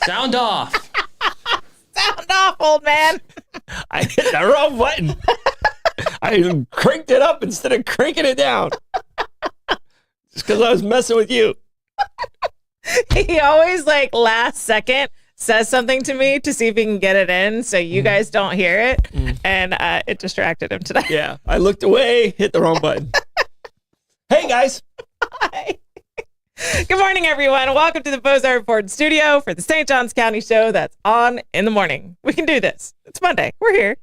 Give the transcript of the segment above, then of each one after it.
Sound off. Sound off, old man. I hit the wrong button. I cranked it up instead of cranking it down. Just because I was messing with you. He always, like, last second says something to me to see if he can get it in so you guys don't hear it. And it distracted him today. Yeah, I looked away, hit the wrong button. Hey, guys. Hi. Good morning, everyone. Welcome to the Bozard Ford studio for the St. Johns County show that's on in the morning. We can do this. It's Monday. We're here.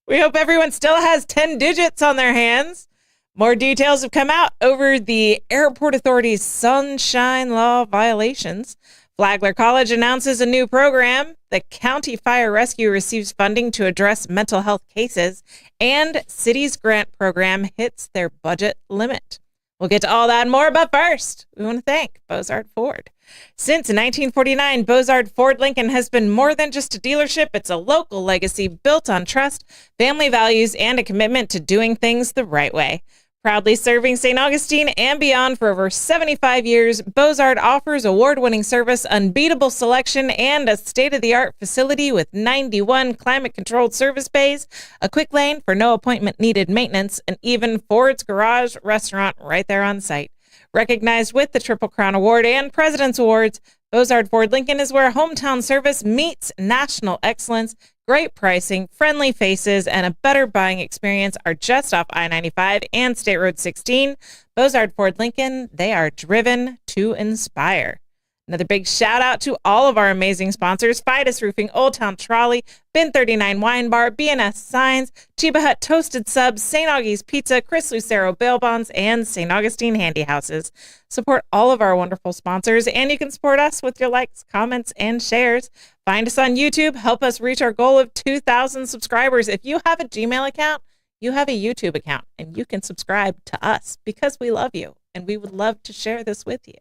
We hope everyone still has 10 digits on their hands. More details have come out over the Airport Authority's Sunshine Law violations. Flagler College announces a new program. The County Fire Rescue receives funding to address mental health cases, and City's grant program hits their budget limit. We'll get to all that and more, but first, we want to thank Bozard Ford. Since 1949, Bozard Ford Lincoln has been more than just a dealership. It's a local legacy built on trust, family values, and a commitment to doing things the right way. Proudly serving St. Augustine and beyond for over 75 years, Bozard offers award-winning service, unbeatable selection, and a state-of-the-art facility with 91 climate-controlled service bays, a quick lane for no appointment-needed maintenance, and even Ford's Garage restaurant right there on site. Recognized with the Triple Crown Award and President's Awards, Bozard Ford Lincoln is where hometown service meets national excellence. Great pricing, friendly faces, and a better buying experience are just off I-95 and State Road 16. Bozard Ford Lincoln, they are driven to inspire. Another big shout out to all of our amazing sponsors: Fidus Roofing, Old Town Trolley, Bin 39 Wine Bar, BNS Signs, Chiba Hut Toasted Subs, St. Augie's Pizza, Chris Lucero Bail Bonds, and St. Augustine Handy Houses. Support all of our wonderful sponsors, and you can support us with your likes, comments, and shares. Find us on YouTube. Help us reach our goal of 2,000 subscribers. If you have a Gmail account, you have a YouTube account, and you can subscribe to us because we love you, and we would love to share this with you.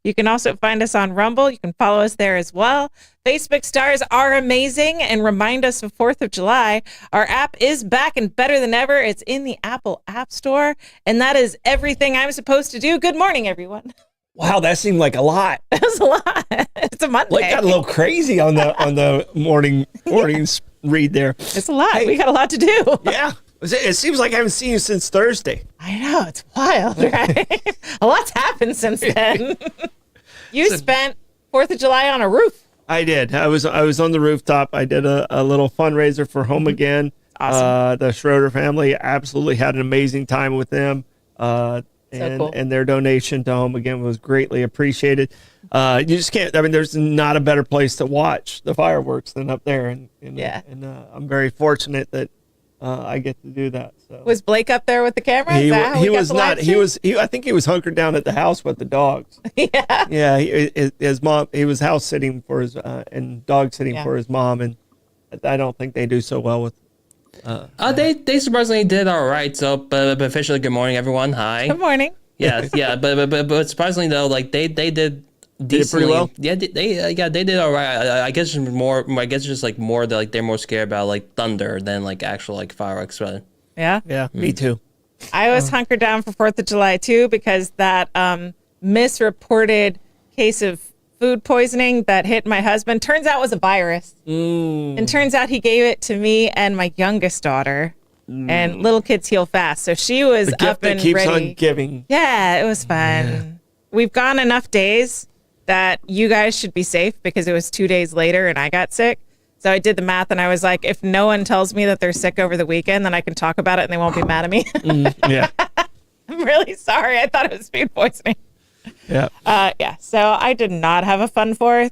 You can also find us on Rumble. You can follow us there as well. Facebook stars are amazing and remind us of 4th of July. Our app is back and better than ever. It's in the Apple App Store, and that is everything I'm supposed to do. Good morning, everyone. Wow, that seemed like a lot. That was a lot. It's a Monday. Like got a little crazy on the morning's read there. It's a lot. Hey. We got a lot to do. Yeah. It seems like I haven't seen you since Thursday. I know, it's wild, right? A lot's happened since then. You spent 4th of July on a roof. I did. I was on the rooftop. I did a little fundraiser for Home Again. Awesome. The Schroeder family absolutely had an amazing time with them. Cool. And their donation to Home Again was greatly appreciated. You just can't. I mean, there's not a better place to watch the fireworks than up there. And I'm very fortunate that I get to do that. So. Was Blake up there with the camera? He was not. I think he was hunkered down at the house with the dogs. Yeah. Yeah. His mom. He was house sitting for his and dog sitting for his mom, and I don't think they do so well with. They surprisingly did all right. So, but officially, good morning, everyone. Hi. Good morning. Yeah. But surprisingly though, like they did. Decently. Pretty well. Yeah, they did all right. I guess it's more. I guess it's just like more that like they're more scared about like thunder than like actual like fireworks. But Yeah. Yeah, me too. I was hunkered down for 4th of July too because that misreported case of food poisoning that hit my husband turns out was a virus. And turns out he gave it to me and my youngest daughter. And little kids heal fast, so she was The gift up and that keeps ready. on giving. Yeah, it was fun. Yeah. We've gone enough days that you guys should be safe because it was 2 days later and I got sick. So I did the math and I was like, if no one tells me that they're sick over the weekend, then I can talk about it and they won't be mad at me. Yeah. I'm really sorry. I thought it was food poisoning. Yeah. So I did not have a fun 4th,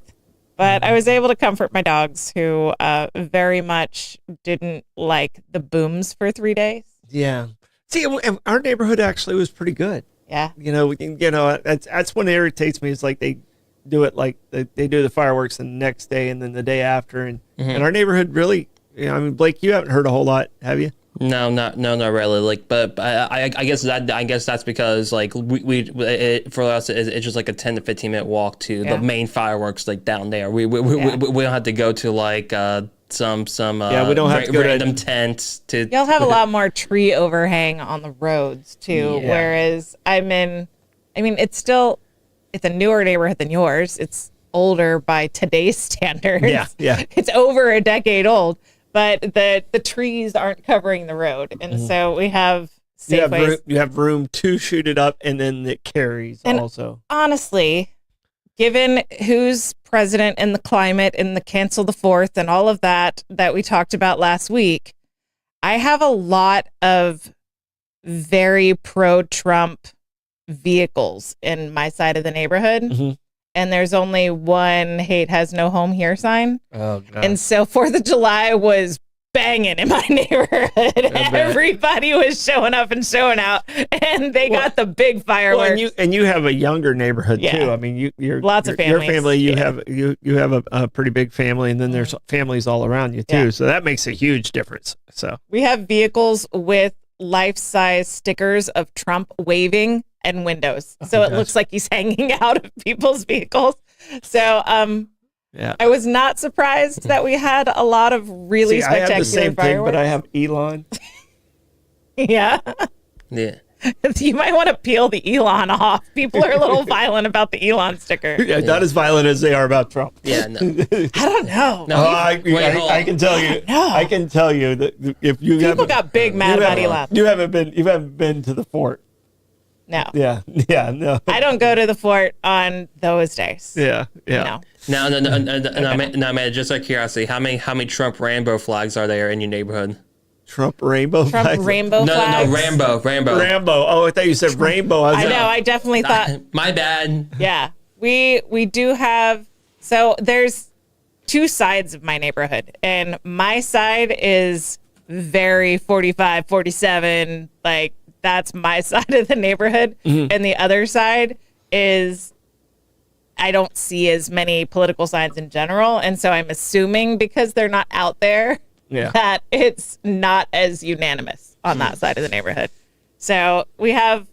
but I was able to comfort my dogs who very much didn't like the booms for 3 days. Yeah. See, our neighborhood actually was pretty good. Yeah. That's what irritates me is like they do it like they do the fireworks the next day and then the day after. And our neighborhood really, I mean, Blake, you haven't heard a whole lot, have you? No, not really. Like, but I guess that's because like for us it's just like a 10 to 15 minute walk to the main fireworks like down there. We don't have to go to like some we don't have to go random tents to. Y'all have a lot more tree overhang on the roads too, whereas it's a newer neighborhood than yours. It's older by today's standards. Yeah. It's over a decade old, but the trees aren't covering the road. And so we have Safeways. You have room to shoot it up, and then it carries and also. Honestly, given who's president and the climate and the cancel the 4th and all of that we talked about last week, I have a lot of very pro-Trump vehicles in my side of the neighborhood. And there's only one hate has no home here sign. Oh, God. And so 4th of July was banging in my neighborhood. Everybody was showing up and showing out, and they got the big fireworks. Well, and you have a younger neighborhood too. I mean, you're lots of families. Your family, you have a pretty big family, and then there's families all around you too. So that makes a huge difference. So we have vehicles with life-size stickers of Trump waving and windows. So it looks like he's hanging out of people's vehicles. So I was not surprised that we had a lot of really spectacular I have the same fireworks. thing, but I have Elon. Yeah. You might want to peel the Elon off. People are a little violent about the Elon sticker. Not as violent as they are about Trump. Yeah, no. I don't know. No, I can tell you. I can tell you that if you people got big mad about Elon. You haven't been to the fort. No. Yeah, no. I don't go to the fort on those days. Yeah. No. Now, man, just out of curiosity, how many Trump rainbow flags are there in your neighborhood? Trump rainbow flags? Rainbow flags? No, Rambo. Oh, I thought you said rainbow. I know, I definitely thought. My bad. Yeah. We do have, so there's two sides of my neighborhood, and my side is very 45, 47, like, that's my side of the neighborhood. And the other side is, I don't see as many political signs in general. And so I'm assuming because they're not out there, that it's not as unanimous on that side of the neighborhood. So we have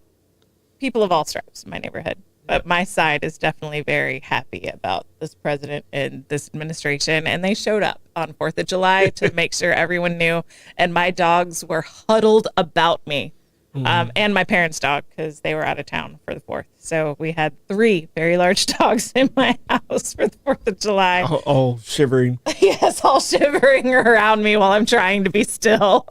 people of all stripes in my neighborhood. But my side is definitely very happy about this president and this administration. And they showed up on 4th of July to make sure everyone knew. And my dogs were huddled about me. And my parents' dog, because they were out of town for the 4th. So we had 3 very large dogs in my house for the 4th of July. Oh, shivering. Yes, all shivering around me while I'm trying to be still.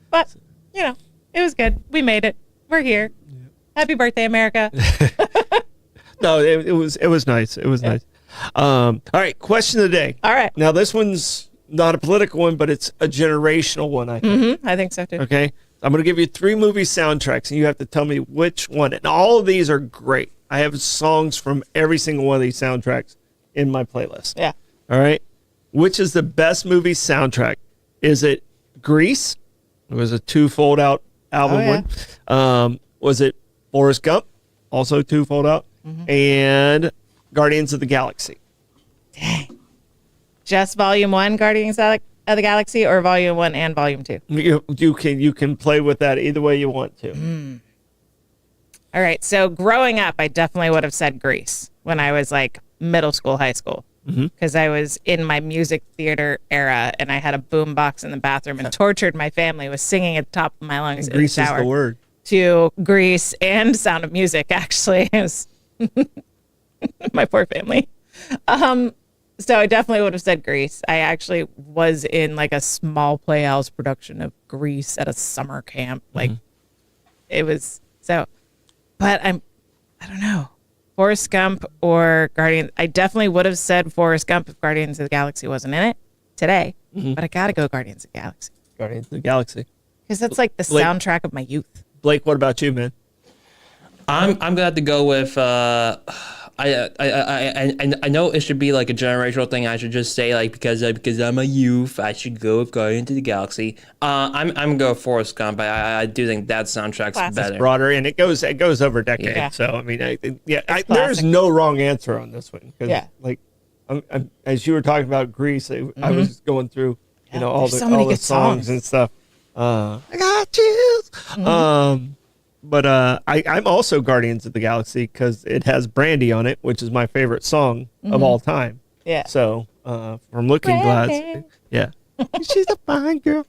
But, it was good. We made it. We're here. Yeah. Happy birthday, America. No, it was nice. It was nice. All right, question of the day. All right. Now, this one's not a political one, but it's a generational one, I think. I think so, too. Okay. I'm going to give you 3 movie soundtracks, and you have to tell me which one. And all of these are great. I have songs from every single one of these soundtracks in my playlist. Yeah. All right. Which is the best movie soundtrack? Is it Grease? It was a 2-fold out album one. Was it Forrest Gump? Also 2-fold out. And Guardians of the Galaxy. Dang. Just Volume 1, Guardians of the Galaxy, or Volume 1 and Volume 2? You can play with that either way you want to. All right. So growing up, I definitely would have said Grease when I was like middle school, high school, because I was in my music theater era, and I had a boom box in the bathroom and tortured my family with singing at the top of my lungs in the shower. Grease is the word. To Grease and Sound of Music, actually. It was my poor family. So I definitely would have said Grease. I actually was in like a small Playhouse production of Grease at a summer camp. Like it was so, but I don't know, Forrest Gump or Guardians. I definitely would have said Forrest Gump if Guardians of the Galaxy wasn't in it today, but I got to go Guardians of the Galaxy. Guardians of the Galaxy. Because that's like the soundtrack of my youth. Blake, what about you, man? I'm gonna have to go with I know it should be like a generational thing. I should just say like because I'm a youth, I should go with Guardians of the Galaxy. I'm gonna go with Forrest Gump. I do think that soundtrack's better. It's broader, and it goes over decades. Yeah. So I mean, there's no wrong answer on this one. Yeah. Like, as you were talking about Grease, I was going through all the songs and stuff. I got chills. But I'm also Guardians of the Galaxy because it has Brandy on it, which is my favorite song of all time. Yeah. So from Looking Glass, yeah, she's a fine girl.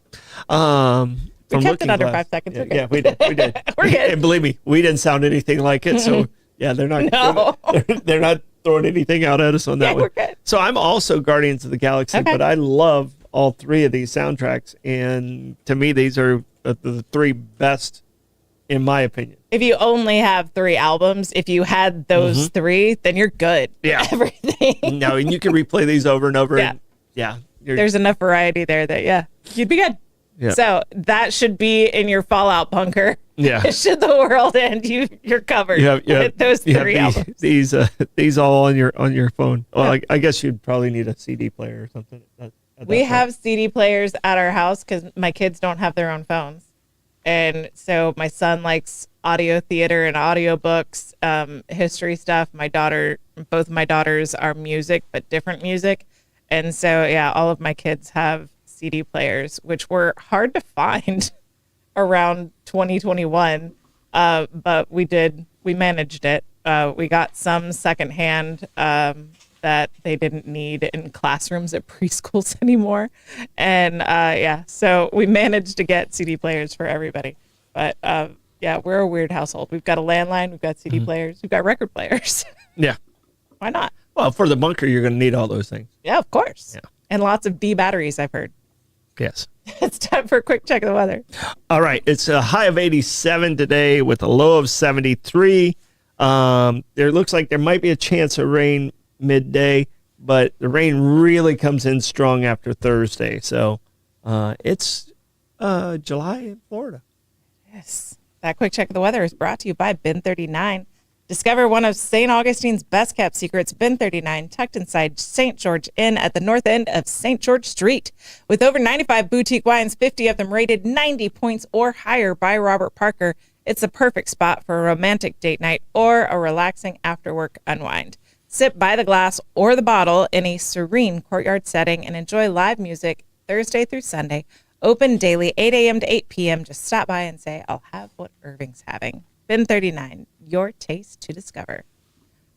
We kept it under 5 seconds. Yeah, we did. We're good. And believe me, we didn't sound anything like it. So yeah, they're not. No. They're not throwing anything out at us on that one. We're good. So I'm also Guardians of the Galaxy, but I love all three of these soundtracks. And to me, these are the three best, in my opinion. If you only have 3 albums, if you had those 3, then you're good. Yeah. Everything. No, and you can replay these over and over. Yeah. And There's enough variety there that, you'd be good. Yeah. So that should be in your Fallout bunker. Yeah. Should the world end, you're covered with those 3 albums. These all on your phone. Well, I guess you'd probably need a CD player or something. We have CD players at our house because my kids don't have their own phones. And so my son likes audio theater and audiobooks, history stuff. Both my daughters are music, but different music. And so, all of my kids have CD players, which were hard to find around 2021. But we managed it. We got some secondhand that they didn't need in classrooms at preschools anymore. And so we managed to get CD players for everybody. But we're a weird household. We've got a landline, we've got CD players, we've got record players. Yeah. Why not? Well, for the bunker, you're going to need all those things. Yeah, of course. Yeah. And lots of D batteries, I've heard. Yes. It's time for a quick check of the weather. All right. It's a high of 87 today with a low of 73. There looks like there might be a chance of rain midday, but the rain really comes in strong after Thursday. So it's July in Florida. Yes. That quick check of the weather is brought to you by Bin 39. Discover one of St. Augustine's best kept secrets, Bin 39, tucked inside St. George Inn at the north end of St. George Street. With over 95 boutique wines, 50 of them rated 90 points or higher by Robert Parker, it's the perfect spot for a romantic date night or a relaxing after-work unwind. Sit by the glass or the bottle in a serene courtyard setting and enjoy live music Thursday through Sunday. Open daily 8 a.m. to 8 p.m. Just stop by and say, I'll have what Irving's having. Bin 39, your taste to discover.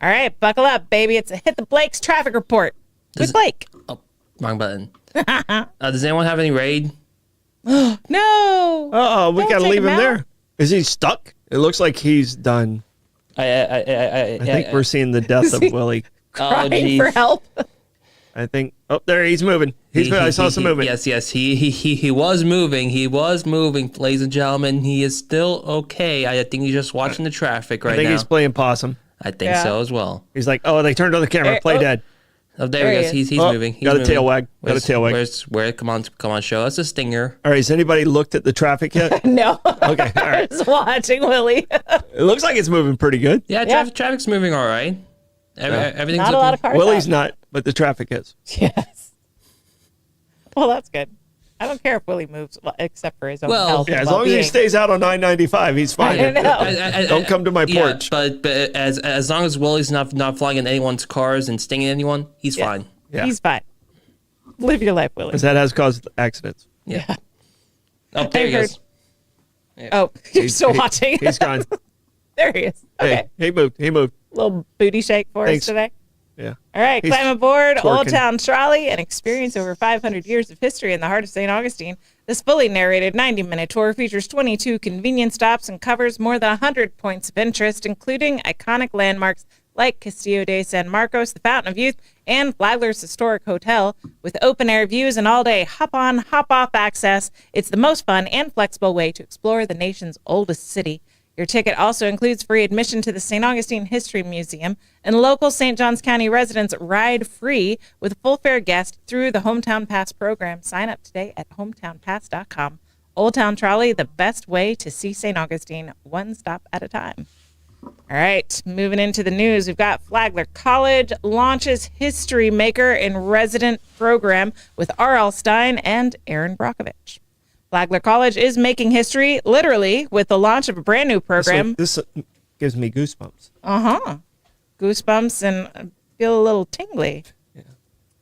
All right, buckle up, baby. It's a Hit the Blake's traffic report with Blake. Oh, wrong button. Does anyone have any raid? No. Uh-oh, we got to leave him out. there. Is he stuck? It looks like he's done. I think we're seeing the death of Willie. Crying for help. I think. Oh, there he's moving. I saw some movement. Yes. He was moving. He was moving, ladies and gentlemen. He is still okay. I think he's just watching the traffic right now. I think he's playing possum. I think so as well. He's like, oh, they turned on the camera. Play dead. Oh, there he goes. He's moving. He's got a moving. tail wag. Where? Come on, show us a stinger. All right, has anybody looked at the traffic yet? No. Okay, all right. I was watching Willie. It looks like it's moving pretty good. Yeah, traffic's moving all right. Everything's not a lot of cars. Willie's not, but the traffic is. Yes. Well, that's good. I don't care if Willie moves, except for his own health. Yeah, as long as he stays out on 995, he's fine. I know. Don't come to my porch. But as long as Willie's not flying in anyone's cars and stinging anyone, he's fine. Yeah. He's fine. Live your life, Willie. Because that has caused accidents. Yeah. Oh, there he goes. Yeah. Oh, you're still watching. He's gone. There he is. Okay. Hey, he moved. Little booty shake for us today. Yeah. All right, climb aboard twerking. Old Town Trolley and experience over 500 years of history in the heart of St. Augustine. This fully narrated 90-minute tour features 22 convenient stops and covers more than 100 points of interest, including iconic landmarks like Castillo de San Marcos, the Fountain of Youth, and Flagler's historic hotel. With open-air views and all-day hop-on, hop-off access, it's the most fun and flexible way to explore the nation's oldest city. Your ticket also includes free admission to the St. Augustine History Museum, and local St. Johns County residents ride free with a full fare guest through the Hometown Pass program. Sign up today at hometownpass.com. Old Town Trolley, the best way to see St. Augustine, one stop at a time. All right, moving into the news, we've got Flagler College launches History Maker in Resident program with R.L. Stein and Aaron Brockovich. Flagler College is making history, literally, with the launch of a brand new program. This gives me goosebumps. Goosebumps and feel a little tingly. Yeah.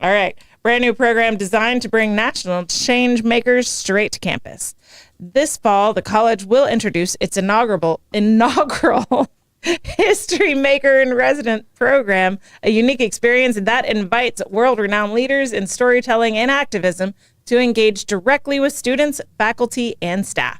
All right. Brand new program designed to bring national change makers straight to campus. This fall, the college will introduce its inaugural History Maker in Resident program, a unique experience that invites world-renowned leaders in storytelling and activism to engage directly with students, faculty, and staff.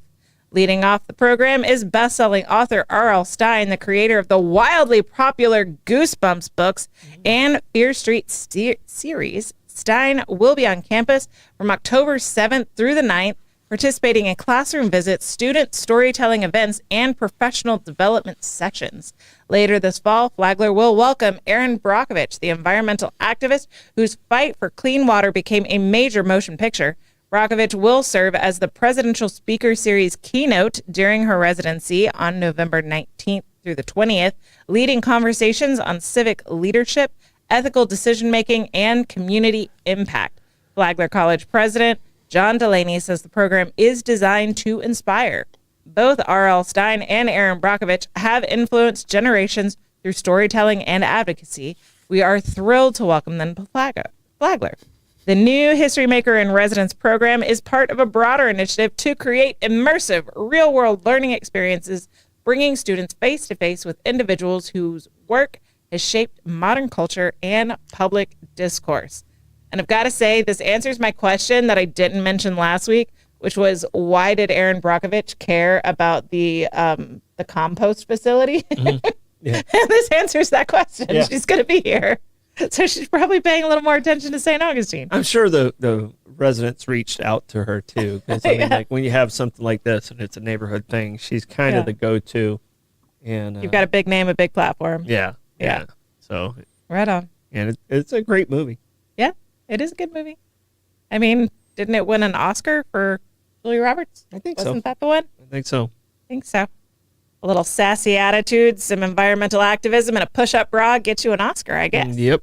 Leading off the program is best-selling author R.L. Stine, the creator of the wildly popular Goosebumps books and Fear Street series. Stine will be on campus from October 7th through the 9th, participating in classroom visits, student storytelling events, and professional development sessions. Later this fall, Flagler will welcome Erin Brockovich, the environmental activist whose fight for clean water became a major motion picture. Brockovich will serve as the Presidential Speaker Series keynote during her residency on November 19th through the 20th, leading conversations on civic leadership, ethical decision-making, and community impact. Flagler College President John Delaney says the program is designed to inspire. Both R.L. Stine and Erin Brockovich have influenced generations through storytelling and advocacy. We are thrilled to welcome them to Flagler. The new History Maker in Residence program is part of a broader initiative to create immersive, real-world learning experiences, bringing students face-to-face with individuals whose work has shaped modern culture and public discourse. And I've got to say, this answers my question that I didn't mention last week, which was, why did Erin Brockovich care about the compost facility? Mm-hmm. Yeah. And this answers that question. Yeah. She's going to be here. So she's probably paying a little more attention to St. Augustine. I'm sure the residents reached out to her, too. Because, I mean, like, when you have something like this and it's a neighborhood thing, she's kind of the go-to. And you've got a big name, a big platform. Yeah. So right on. And it's a great movie. Yeah, it is a good movie. I mean, didn't it win an Oscar for Julia Roberts? I think so. Wasn't that the one? I think so. A little sassy attitude, some environmental activism, and a push-up bra get you an Oscar, I guess. Yep.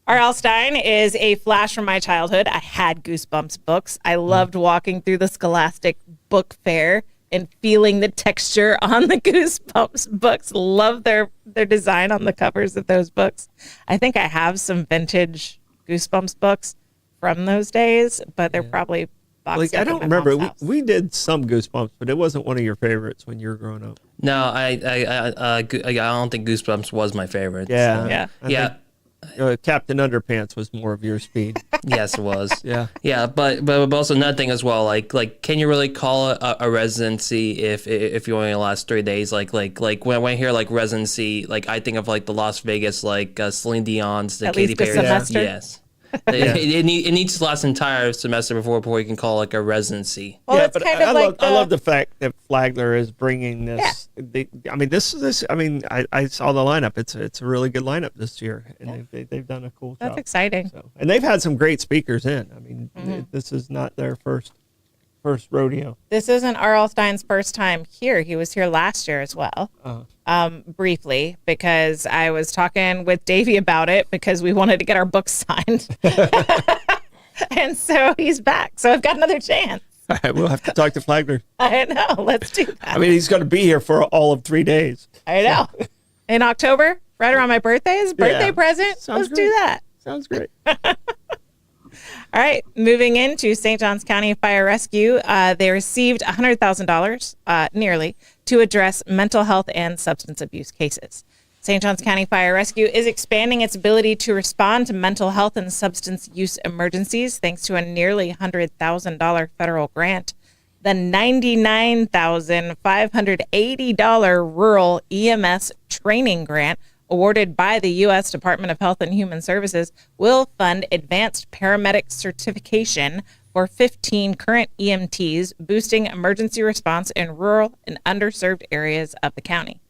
R.L. Stine is a flash from my childhood. I had Goosebumps books. I loved walking through the Scholastic Book Fair and feeling the texture on the Goosebumps books. Love their design on the covers of those books. I think I have some vintage Goosebumps books from those days, but they're probably boxed up. I don't remember. We did some Goosebumps, but it wasn't one of your favorites when you were growing up. No, I don't think Goosebumps was my favorite. Yeah. Yeah. Captain Underpants was more of your speed. Yes, it was. Yeah, but also another thing as well. Like, can you really call it a residency if you only last 3 days? Like when I hear like residency, like I think of like the Las Vegas, like Celine Dion's, the Katy Perry. Semester. Yes. It needs to last an entire semester before you can call it like a residency. Well, it's but kind of like I love the fact that Flagler is bringing this. Yeah. I saw the lineup. It's a really good lineup this year, and they've done a cool job. That's exciting. So, and they've had some great speakers in. I mean, this is not their first rodeo. This isn't R.L. Stine's first time here. He was here last year as well. Briefly, because I was talking with Davey about it because we wanted to get our books signed. And so he's back. So I've got another chance. All right, we'll have to talk to Flagler. I know. Let's do that. I mean, he's going to be here for all of 3 days. I know. In October, right around my birthday, is birthday present. Sounds Let's great. do that. Sounds great. All right, moving into St. Johns County Fire Rescue, they received $100,000, nearly, to address mental health and substance abuse cases. St. Johns County Fire Rescue is expanding its ability to respond to mental health and substance use emergencies thanks to a nearly $100,000 federal grant. The $99,580 rural EMS training grant awarded by the U.S. Department of Health and Human Services will fund advanced paramedic certification for 15 current EMTs, boosting emergency response in rural and underserved areas of the county.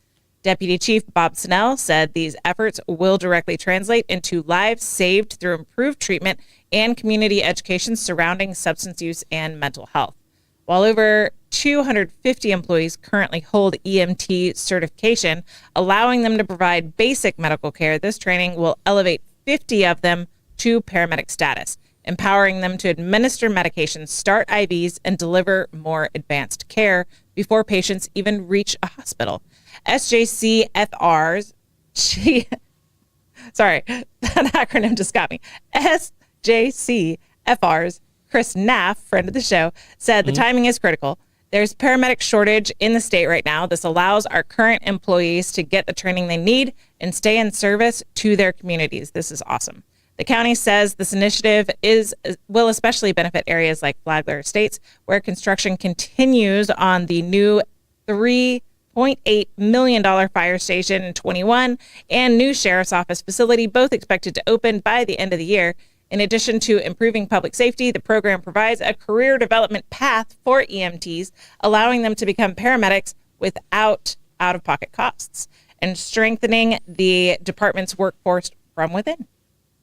Deputy Chief Bob Snell said these efforts will directly translate into lives saved through improved treatment and community education surrounding substance use and mental health. While over 250 employees currently hold EMT certification, allowing them to provide basic medical care, this training will elevate 50 of them to paramedic status, empowering them to administer medications, start IVs, and deliver more advanced care before patients even reach a hospital. SJCFR's, sorry, that acronym just got me. SJCFR's Chris Naff, friend of the show, said the timing is critical. There's paramedic shortage in the state right now. This allows our current employees to get the training they need and stay in service to their communities. This is awesome. The county says this initiative will especially benefit areas like Flagler Estates, where construction continues on the new $3.8 million fire station in 21 and new sheriff's office facility, both expected to open by the end of the year. In addition to improving public safety, the program provides a career development path for EMTs, allowing them to become paramedics without out-of-pocket costs and strengthening the department's workforce from within.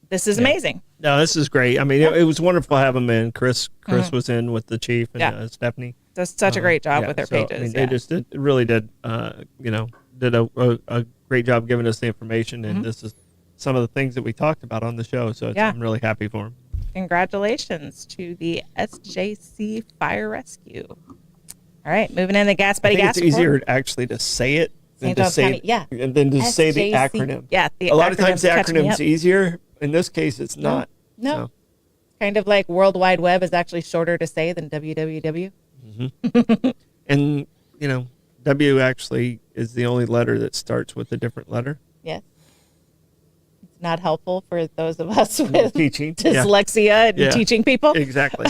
This is amazing. No, this is great. I mean, it was wonderful to have them in. Chris was in with the chief and Stephanie. Does such a great job with their pages. I mean, they just really did a great job giving us the information, and this is some of the things that we talked about on the show. So I'm really happy for them. Congratulations to the SJC Fire Rescue. All right, moving in the Gas Buddy Gas Report. It's easier actually to say it than to say and then to say the acronym. Yeah, a lot of times the acronym's easier. In this case, it's not. No. So. Kind of like World Wide Web is actually shorter to say than www. And, W actually is the only letter that starts with a different letter. Yes. It's not helpful for those of us with teaching dyslexia and teaching people. Exactly.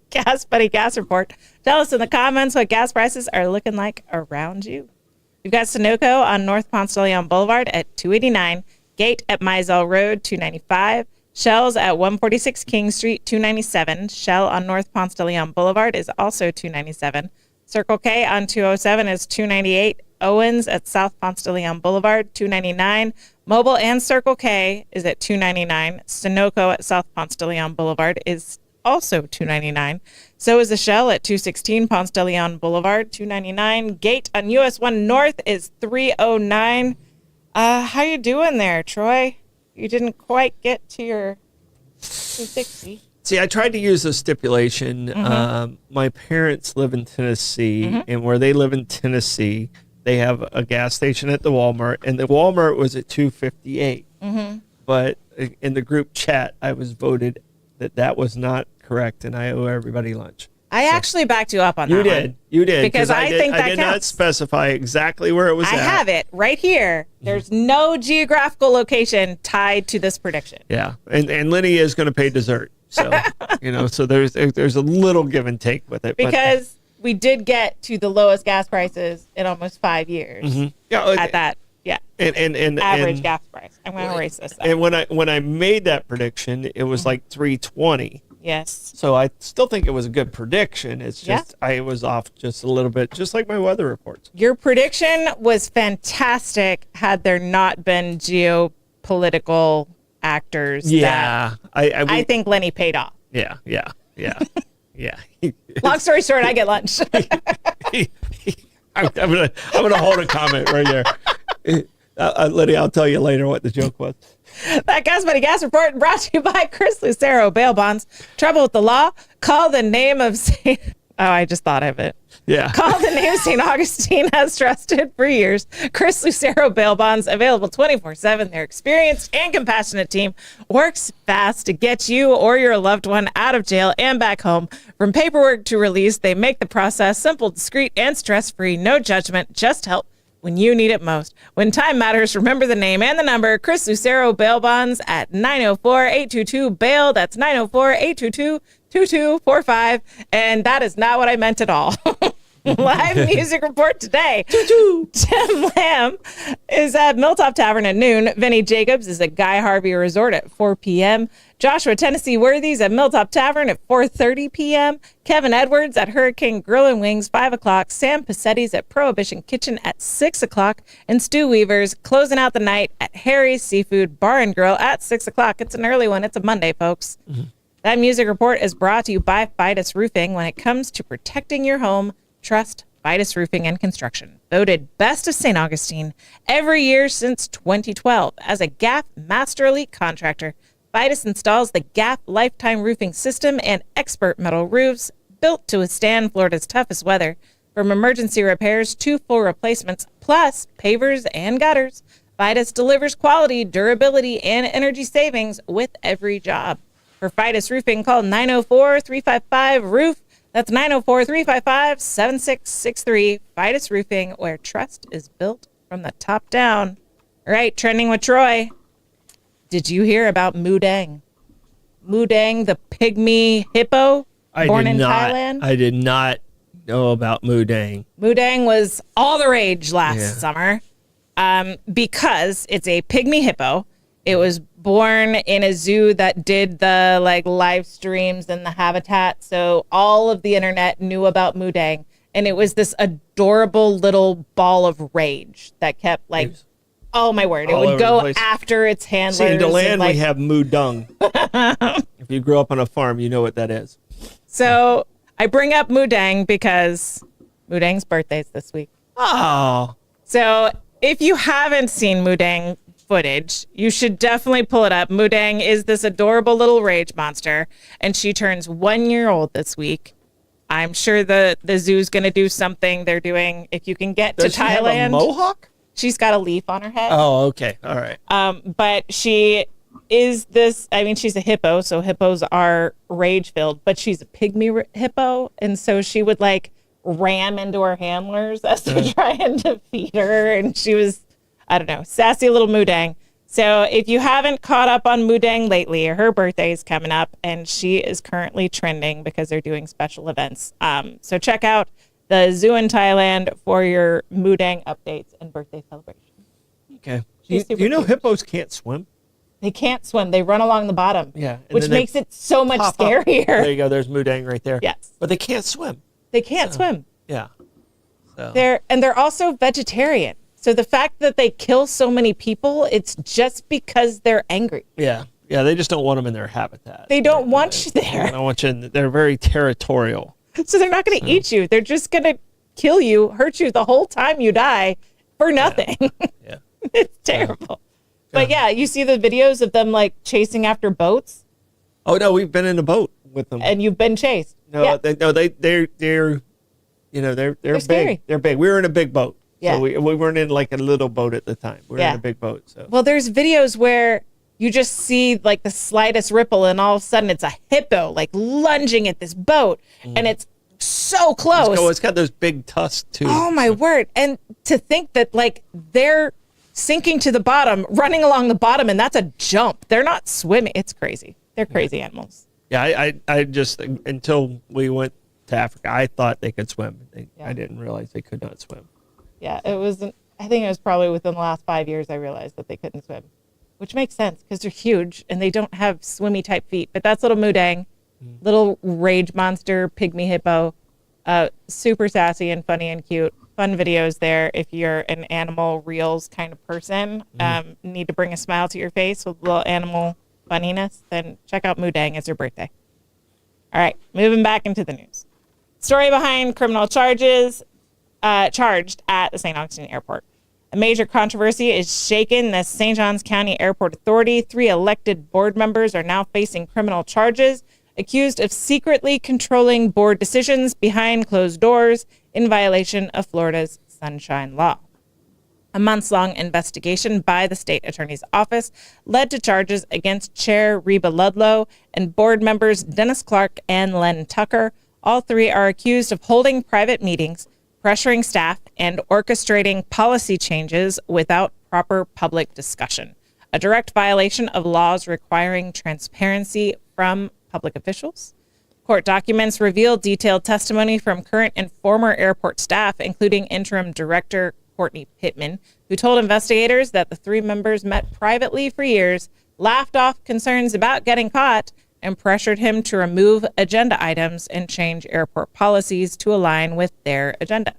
Gas Buddy Gas Report. Tell us in the comments what gas prices are looking like around you. We've got Sunoco on North Ponce de Leon Boulevard at $2.89. Gate at Mizell Road, $2.95. Shell's at 146 King Street, $2.97. Shell on North Ponce de Leon Boulevard is also $2.97. Circle K on 207 is $2.98. Owens at South Ponce de Leon Boulevard, $2.99. Mobile and Circle K is at $2.99. Sunoco at South Ponce de Leon Boulevard is also $2.99. So is the Shell at 216 Ponce de Leon Boulevard, $2.99. Gate on US 1 North is $3.09. How you doing there, Troy? You didn't quite get to your 260. See, I tried to use a stipulation. My parents live in Tennessee, and where they live in Tennessee, they have a gas station at the Walmart, and the Walmart was at 258. But in the group chat, I was voted that was not correct, and I owe everybody lunch. I actually backed you up on that. You did. Because I think that I did not specify exactly where it was at. I have it right here. There's no geographical location tied to this prediction. Yeah. And Lenny is going to pay dessert. So, so there's a little give and take with it. Because we did get to the lowest gas prices in almost 5 years. At that. Yeah. And average gas price. I'm going to erase this. And when I made that prediction, it was like 320. Yes. So I still think it was a good prediction. It's just I was off just a little bit, just like my weather reports. Your prediction was fantastic had there not been geopolitical actors. Yeah. I think Lenny paid off. Yeah. Long story short, I get lunch. I'm gonna hold a comment right there. Lenny, I'll tell you later what the joke was. That Gas Buddy Gas Report brought to you by Chris Lucero Bail Bonds. Trouble with the law? Call the name of St. Oh, I just thought of it. Yeah. Call the name St. Augustine has trusted for years. Chris Lucero Bail Bonds, available 24/7. Their experienced and compassionate team works fast to get you or your loved one out of jail and back home. From paperwork to release, they make the process simple, discreet, and stress-free. No judgment, just help when you need it most. When time matters, remember the name and the number. Chris Lucero Bail Bonds at 904-822-BAIL. That's 904-822-2245. And that is not what I meant at all. Live music report today. Tim Lamb is at Milltop Tavern at noon. Vinny Jacobs is at Guy Harvey Resort at 4 p.m. Joshua Tennessee Worthy's at Milltop Tavern at 4:30 p.m. Kevin Edwards at Hurricane Grill and Wings, 5 o'clock. Sam Passetti's at Prohibition Kitchen at 6 o'clock. And Stu Weaver's closing out the night at Harry's Seafood Bar and Grill at 6 o'clock. It's an early one. It's a Monday, folks. That music report is brought to you by Fidus Roofing. When it comes to protecting your home, trust Fidus Roofing and Construction. Voted Best of St. Augustine every year since 2012. As a GAF Master Elite contractor, Fidus installs the GAF Lifetime Roofing System and expert metal roofs built to withstand Florida's toughest weather. From emergency repairs to full replacements, plus pavers and gutters, Fidus delivers quality, durability, and energy savings with every job. For Fidus Roofing, call 904-355-ROOF. That's 904-355-7663. Fidus Roofing, where trust is built from the top down. All right, trending with Troy. Did you hear about Mudang? Mudang, the pygmy hippo born in Thailand? I did not know about Mudang. Mudang was all the rage last summer because it's a pygmy hippo. It was born in a zoo that did the live streams and the habitat. So all of the internet knew about Mudang. And it was this adorable little ball of rage that kept oh my word, it would go after its handlers. See, in DeLand we have Mudung. If you grew up on a farm, you know what that is. So I bring up Mudang because Mudang's birthday is this week. Oh. So if you haven't seen Mudang footage, you should definitely pull it up. Mudang is this adorable little rage monster, and she turns 1 year old this week. I'm sure the zoo's going to do something. They're doing, if you can get to Thailand. Does she have a mohawk? She's got a leaf on her head. Oh, okay. All right. But she is this, she's a hippo, so hippos are rage-filled, but she's a pygmy hippo, and so she would, ram into her handlers as they're trying to feed her, and she was, I don't know, sassy little Mudang. So if you haven't caught up on Mudang lately, her birthday is coming up, and she is currently trending because they're doing special events. So check out the zoo in Thailand for your Mudang updates and birthday celebrations. Okay. You know hippos can't swim? They can't swim. They run along the bottom. Yeah. Which makes it so much scarier. There you go. There's Mudang right there. Yes. But they can't swim. They can't swim. Yeah. So. They're also vegetarian. So the fact that they kill so many people, it's just because they're angry. Yeah. Yeah, they just don't want them in their habitat. They don't want you there. They don't want you they're very territorial. So they're not going to eat you. They're just going to kill you, hurt you the whole time you die for nothing. Yeah. It's terrible. But yeah, you see the videos of them chasing after boats? Oh no, we've been in a boat with them. And you've been chased. No, they're big. Scary. They're big. We were in a big boat. Yeah. So we weren't in a little boat at the time. We were in a big boat. So. Well, there's videos where you just see the slightest ripple and all of a sudden it's a hippo lunging at this boat and it's so close. It's got those big tusks too. Oh my word. And to think that they're sinking to the bottom, running along the bottom, and that's a jump. They're not swimming. It's crazy. They're crazy animals. Yeah, I just, until we went to Africa, I thought they could swim. I didn't realize they could not swim. Yeah, I think it was probably within the last 5 years I realized that they couldn't swim, which makes sense because they're huge and they don't have swimmy type feet. But that's little Mudang, little rage monster, pygmy hippo, super sassy and funny and cute. Fun videos there if you're an animal reels kind of person. Need to bring a smile to your face with a little animal funniness, then check out Mudang. It's her birthday. All right, moving back into the news. Story behind criminal charges charged at the St. Augustine Airport. A major controversy is shaken the St. Johns County Airport Authority. 3 elected board members are now facing criminal charges, accused of secretly controlling board decisions behind closed doors in violation of Florida's Sunshine Law. A months-long investigation by the state attorney's office led to charges against Chair Reba Ludlow and board members Dennis Clark and Len Tucker. All 3 are accused of holding private meetings, pressuring staff, and orchestrating policy changes without proper public discussion, a direct violation of laws requiring transparency from public officials. Court documents reveal detailed testimony from current and former airport staff, including interim director Courtney Pittman, who told investigators that the 3 members met privately for years, laughed off concerns about getting caught, and pressured him to remove agenda items and change airport policies to align with their agenda.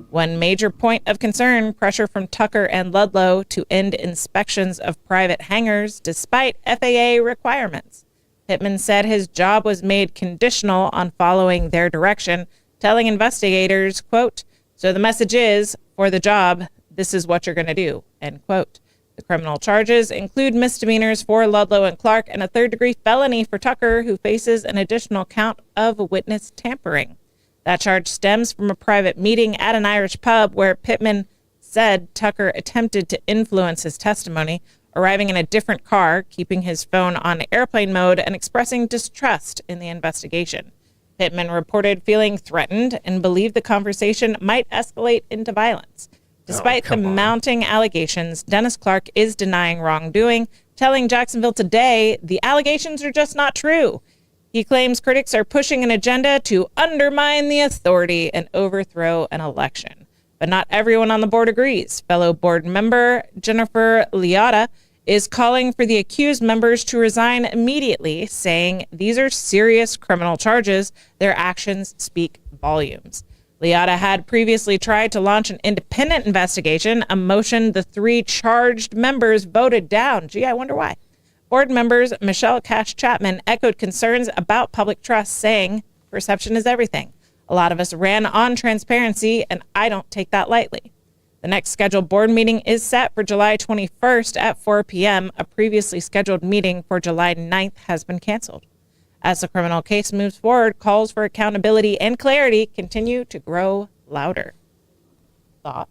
One major point of concern, pressure from Tucker and Ludlow to end inspections of private hangars despite FAA requirements. Pittman said his job was made conditional on following their direction, telling investigators, quote, "So the message is, for the job, this is what you're going to do," end quote. The criminal charges include misdemeanors for Ludlow and Clark and a third-degree felony for Tucker, who faces an additional count of witness tampering. That charge stems from a private meeting at an Irish pub where Pittman said Tucker attempted to influence his testimony, arriving in a different car, keeping his phone on airplane mode, and expressing distrust in the investigation. Pittman reported feeling threatened and believed the conversation might escalate into violence. Despite the mounting allegations, Dennis Clark is denying wrongdoing, telling Jacksonville Today the allegations are just not true. He claims critics are pushing an agenda to undermine the authority and overthrow an election. But not everyone on the board agrees. Fellow board member Jennifer Liotta is calling for the accused members to resign immediately, saying these are serious criminal charges. Their actions speak volumes. Liotta had previously tried to launch an independent investigation, a motion the 3 charged members voted down. Gee, I wonder why. Board members Michelle Cash Chapman echoed concerns about public trust, saying, perception is everything. A lot of us ran on transparency, and I don't take that lightly. The next scheduled board meeting is set for July 21st at 4 p.m. A previously scheduled meeting for July 9th has been canceled. As the criminal case moves forward, calls for accountability and clarity continue to grow louder. Thought?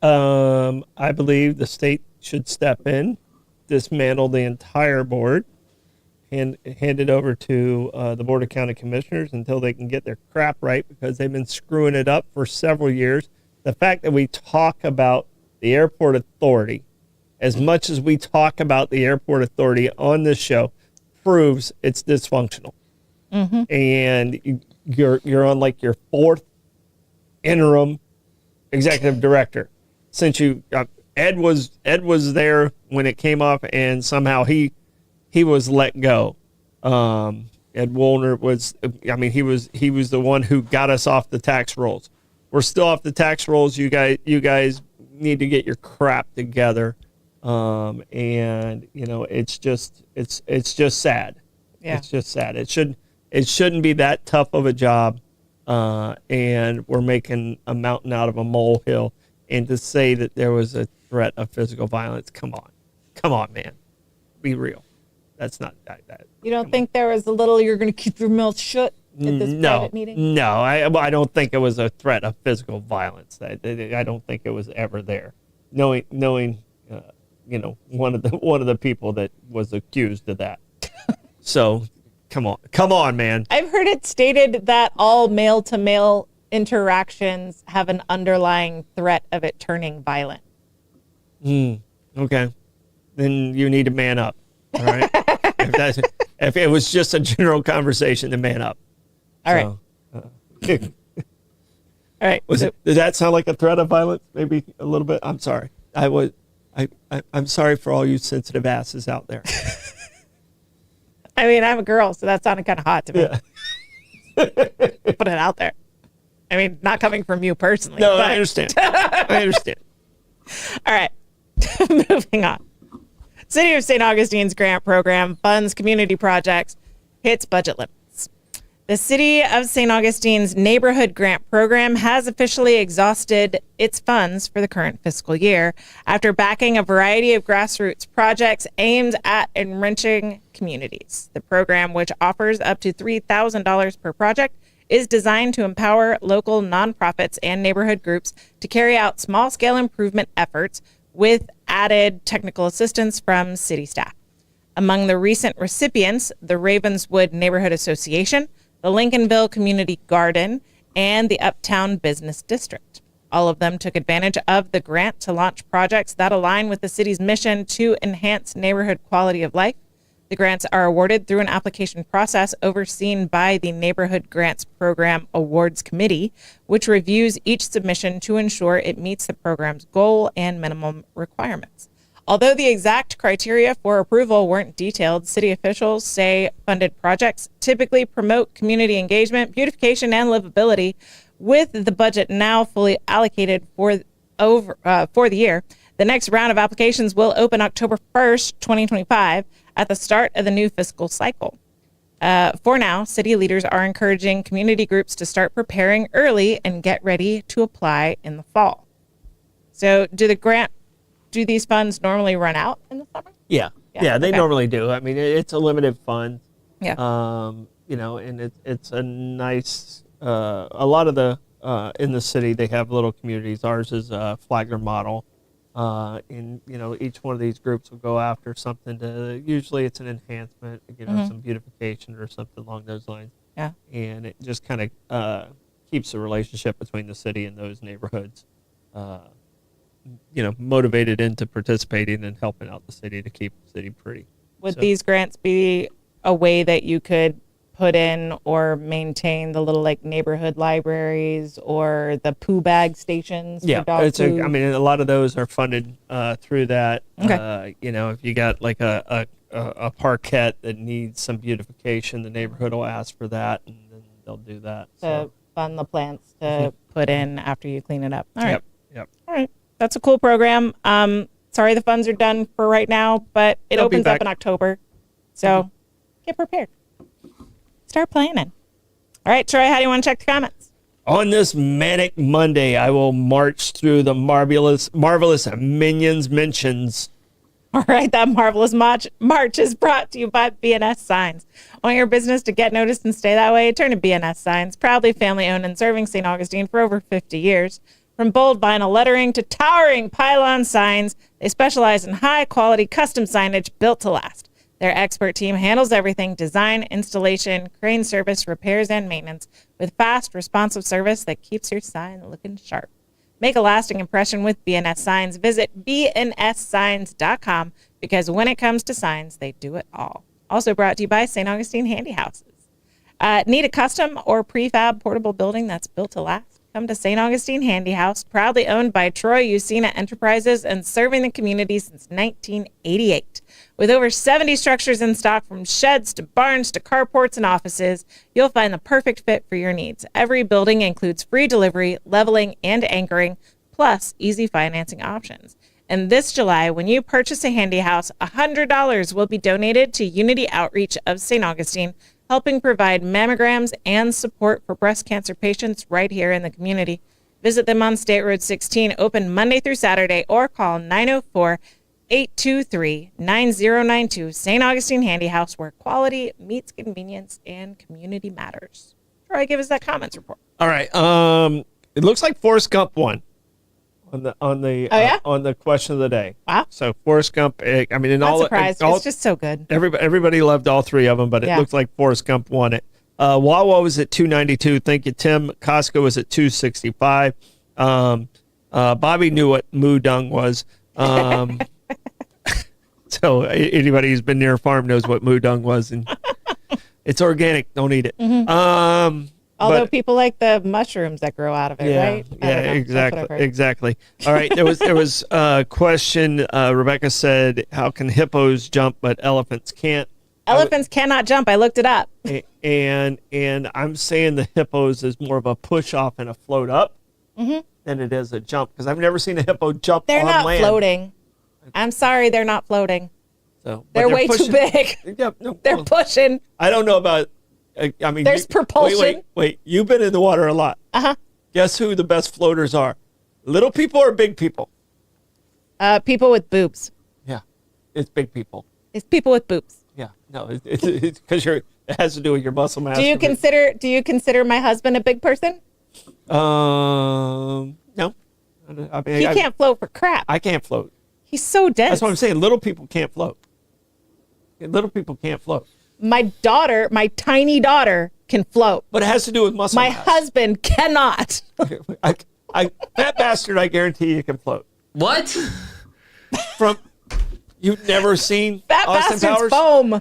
I believe the state should step in, dismantle the entire board, and hand it over to the Board of County Commissioners until they can get their crap right, because they've been screwing it up for several years. The fact that we talk about the airport authority as much as we talk about the airport authority on this show proves it's dysfunctional. Mm-hmm. And you're on like your 4th interim executive director since you Ed was there when it came up, and somehow he was let go. Ed Woolner was, he was the one who got us off the tax rolls. We're still off the tax rolls. You guys need to get your crap together. And it's just sad. Yeah. It's just sad. It shouldn't be that tough of a job. And we're making a mountain out of a molehill. And to say that there was a threat of physical violence, come on, man, be real. That's not that. You don't think there was a little, you're going to keep your mouth shut at this private meeting? No, I don't think it was a threat of physical violence. I don't think it was ever there. Knowing one of the people that was accused of that. So, come on, man. I've heard it stated that all male-to-male interactions have an underlying threat of it turning violent. Okay. Then you need to man up. All right. if it was just a general conversation, then man up. All right. All right. Did that sound like a threat of violence? Maybe a little bit. I'm sorry. I'm sorry for all you sensitive asses out there. I mean, I'm a girl, so that sounded kind of hot to me. Yeah. Put it out there. I mean, not coming from you personally. No, but I understand. I understand. All right. Moving on. City of St. Augustine's grant program funds community projects, hits budget limits. The City of St. Augustine's neighborhood grant program has officially exhausted its funds for the current fiscal year after backing a variety of grassroots projects aimed at enriching communities. The program, which offers up to $3,000 per project, is designed to empower local nonprofits and neighborhood groups to carry out small-scale improvement efforts with added technical assistance from city staff. Among the recent recipients, the Ravenswood Neighborhood Association, the Lincolnville Community Garden, and the Uptown Business District. All of them took advantage of the grant to launch projects that align with the city's mission to enhance neighborhood quality of life. The grants are awarded through an application process overseen by the Neighborhood Grants Program Awards Committee, which reviews each submission to ensure it meets the program's goal and minimum requirements. Although the exact criteria for approval weren't detailed, city officials say funded projects typically promote community engagement, beautification, and livability. With the budget now fully allocated for the year, the next round of applications will open October 1st, 2025, at the start of the new fiscal cycle. For now, city leaders are encouraging community groups to start preparing early and get ready to apply in the fall. So do these funds normally run out in the summer? Yeah, they normally do. I mean, it's a limited fund. Yeah. And it's a nice, a lot of the, in the city, they have little communities. Ours is a Flagler model. And each one of these groups will go after something to, usually it's an enhancement, some beautification or something along those lines. Yeah. And it just kind of keeps the relationship between the city and those neighborhoods motivated into participating and helping out the city to keep the city pretty. Would these grants be a way that you could put in or maintain the little like neighborhood libraries or the poo bag stations? Yeah, for dog poo? a lot of those are funded through that. Okay. If you got like a parquet that needs some beautification, the neighborhood will ask for that, and then they'll do that. To fund the plants to put in after you clean it up. All right. Yep. All right. That's a cool program. Sorry the funds are done for right now, but it They'll be opens up back. in October. So get prepared. Start planning. All right, Troy, how do you want to check the comments? On this manic Monday, I will march through the marvelous Minions mentions. All right, that marvelous march is brought to you by BNS Signs. Want your business to get noticed and stay that way? Turn to BNS Signs, proudly family-owned and serving St. Augustine for over 50 years. From bold vinyl lettering to towering pylon signs, they specialize in high-quality custom signage built to last. Their expert team handles everything: design, installation, crane service, repairs, and maintenance with fast, responsive service that keeps your sign looking sharp. Make a lasting impression with BNS Signs. Visit bnssigns.com because when it comes to signs, they do it all. Also brought to you by St. Augustine Handy Houses. Need a custom or prefab portable building that's built to last? Come to St. Augustine Handy House, proudly owned by Troy Usina Enterprises and serving the community since 1988. With over 70 structures in stock, from sheds to barns to carports and offices, you'll find the perfect fit for your needs. Every building includes free delivery, leveling, and anchoring, plus easy financing options. And this July, when you purchase a Handy House, $100 will be donated to Unity Outreach of St. Augustine, helping provide mammograms and support for breast cancer patients right here in the community. Visit them on State Road 16, open Monday through Saturday, or call 904-823-9092. St. Augustine Handy House, where quality meets convenience and community matters. Troy, give us that comments report. All right. It looks like Forrest Gump won on the question of the day. Wow. So Forrest Gump. Not surprised. It's just so good. Everybody loved all three of them, but it looks like Forrest Gump won it. Wawa was at 292. Thank you, Tim. Costco was at 265. Bobby knew what Moo Dung was. So anybody who's been near a farm knows what Moo Dung was, and it's organic. Don't eat it. Mm-hmm. Although people like the mushrooms that grow out of it, right? Yeah, exactly. All right, there was a question. Rebecca said, "How can hippos jump but elephants can't?" Elephants cannot jump. I looked it up. And I'm saying the hippos is more of a push off and a float up than it is a jump, because I've never seen a hippo jump on land. They're not floating. I'm sorry, they're not floating. So they're way too big. Yeah, no, they're pushing. I don't know about. There's propulsion. Wait. You've been in the water a lot. Guess who the best floaters are? Little people or big people? People with boobs. Yeah, it's big people. It's people with boobs. Yeah, no, it's because it has to do with your muscle mass. Do you consider my husband a big person? No. He can't float for crap. I can't float. He's so dense. That's what I'm saying. Little people can't float. Little people can't float. My tiny daughter can float. But it has to do with muscle My mass. husband cannot. That bastard, I guarantee you can float. What? You've never seen Fat Austin bastard's Powers? foam.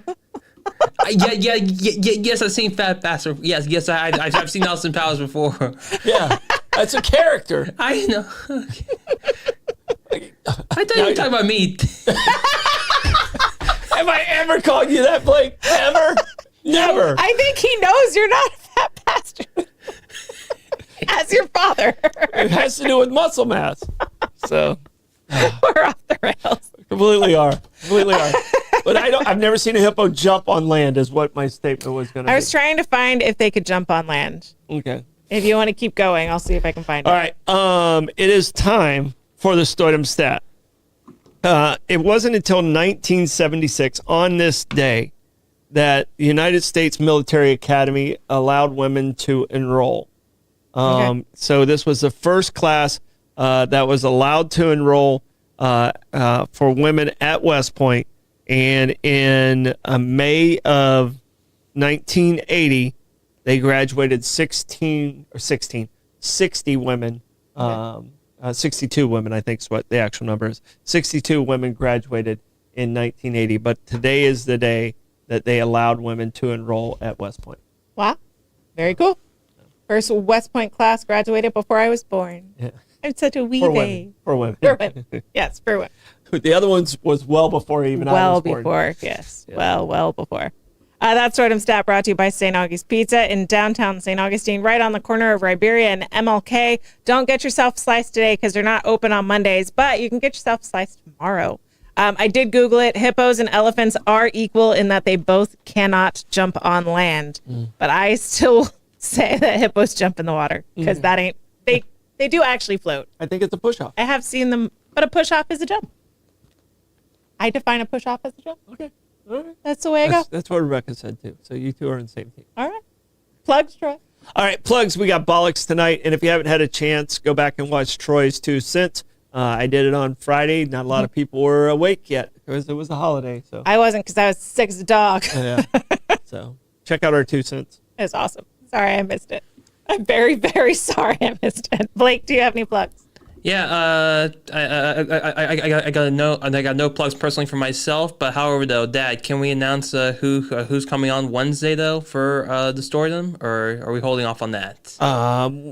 Yes, I've seen Fat Bastard. Yes, I've seen Austin Powers before. Yeah, that's a character. I know. I thought you were talking about me. Have I ever called you that, Blake? Ever? Never. I think he knows you're not a fat bastard. As your father. It has to do with muscle mass. So we're off the rails. Completely are. But I've never seen a hippo jump on land, is what my statement was going to be. I was trying to find if they could jump on land. Okay. If you want to keep going, I'll see if I can find it. All right. It is time for the Stoidum stat. It wasn't until 1976, on this day, that the United States Military Academy allowed women to enroll. So this was the first class that was allowed to enroll for women at West Point. And in May of 1980, they graduated 60 women 62 women, I think is what the actual number is. 62 women graduated in 1980, but today is the day that they allowed women to enroll at West Point. Wow. Very cool. First West Point class graduated before I was born. Yeah. I'm such a wee babe. For women. For women. Yes, for women. The other ones was well before even I was born. Well before, yes. Yeah. Well before. That Stordom stat brought to you by St. August Pizza in downtown St. Augustine, right on the corner of Riberia and MLK. Don't get yourself sliced today because they're not open on Mondays, but you can get yourself sliced tomorrow. I did Google it. Hippos and elephants are equal in that they both cannot jump on land. But I still say that hippos jump in the water because that ain't, they do actually float. I think it's a push-off. I have seen them, but a push-off is a jump. I define a push-off as a jump. Okay. All right. That's the way I go. That's what Rebecca said too. So you two are in the same team. All right. Plugs, Troy. All right, plugs. We got Bollocks tonight, and if you haven't had a chance, go back and watch Troy's 2 Cents. I did it on Friday. Not a lot of people were awake yet because it was a holiday. So I wasn't because I was sick as a dog. Yeah. So check out our 2 Cents. It was awesome. Sorry I missed it. I'm very, very sorry I missed it. Blake, do you have any plugs? Yeah, I got no plugs personally for myself, but however though, Dad, can we announce who's coming on Wednesday though for the Stordom, or are we holding off on that?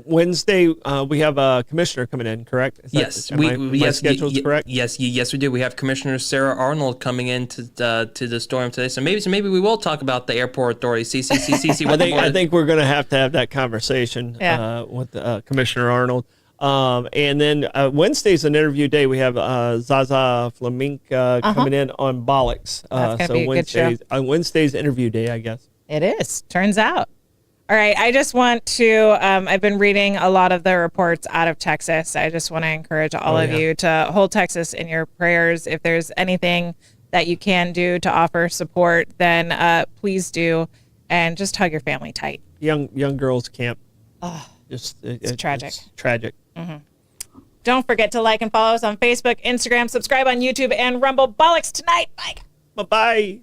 Wednesday we have a commissioner coming in, correct? Yes, my schedule's correct. Yes, we do. We have Commissioner Sarah Arnold coming in to the Stordom today, so maybe we will talk about the airport authority, CCCCC. I think we're going to have that conversation with Commissioner Arnold. And then Wednesday's an interview day. We have Zaza Flamenca coming in on Bollocks. So Wednesday's interview day, I guess. It is. Turns out. All right. I just want to, I've been reading a lot of the reports out of Texas. I just want to encourage all of you to hold Texas in your prayers. If there's anything that you can do to offer support, then please do. And just hug your family tight. Young girls camp. It's tragic. It's tragic. Mm-hmm. Don't forget to like and follow us on Facebook, Instagram, subscribe on YouTube, and Rumble. Bollocks tonight. Bye. Bye-bye.